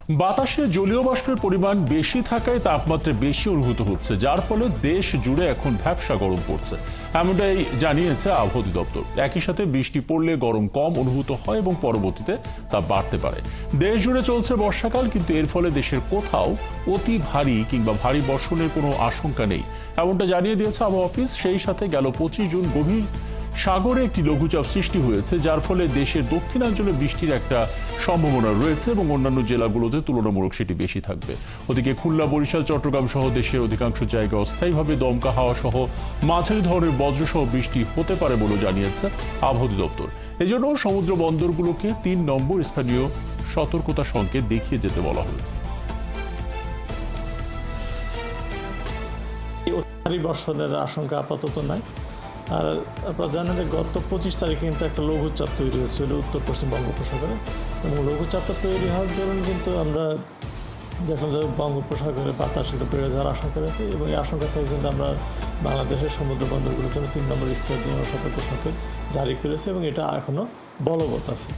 বাতাসে জলীয় বাষ্পের পরিমাণ বেশি থাকায় তাপমাত্রা বেশি অনুভূত হচ্ছে, যার ফলে দেশ জুড়ে এখন ভ্যাপসা গরম পড়ছে, এমনটাই জানিয়েছে আবহাওয়া অধিদপ্তর। একই সাথে বৃষ্টি পড়লে গরম কম অনুভূত হয় এবং পরবর্তীতে তা বাড়তে পারে। দেশ জুড়ে চলছে বর্ষাকাল, কিন্তু এর ফলে দেশের কোথাও অতি ভারী কিংবা ভারী বর্ষণের কোনো আশঙ্কা নেই, এমনটা জানিয়ে দিয়েছে আবহাওয়া অফিস। সেই সাথে গেল 25 জুন গভীর সাগরে একটি লঘুচাপ সৃষ্টি হয়েছে, যার ফলে দেশের দক্ষিণাঞ্চলে বৃষ্টির একটা সম্ভাবনা রয়েছে এবং অন্যান্য জেলাগুলোতে তুলনামূলক সেটি বেশি থাকবে। ওদিকে খুলনা, বরিশাল, চট্টগ্রাম সহ দেশের অধিকাংশ জায়গায় অস্থায়ীভাবে দমকা হাওয়া সহ মাঝারি ধরনের বজ্রসহ বৃষ্টি হতে পারে বলে জানিয়েছে আবহাওয়া অধিদপ্তর। এজন্য সমুদ্র বন্দরগুলোকে 3 নম্বর স্থানীয় সতর্কতা সংকেত দেখিয়ে যেতে বলা হয়েছে। ভারী বর্ষণের আশঙ্কা আপাতত নাই। আর আপনারা জানেন যে গত 25 তারিখে কিন্তু একটা লঘুচাপ তৈরি হয়েছিল উত্তর পশ্চিম বঙ্গোপসাগরে, এবং লঘুচাপটা তৈরি হওয়ার দরুন কিন্তু আমরা দেখলাম যে বঙ্গোপসাগরে বাতাস একটু বেড়ে যাওয়ার আশঙ্কা রয়েছে, এবং এই আশঙ্কা থেকে কিন্তু আমরা বাংলাদেশের সমুদ্র বন্দরগুলোর জন্য 3 নম্বর স্থানীয় সতর্ক সংকেত জারি করেছি, এবং এটা এখনও বলবৎ আছে।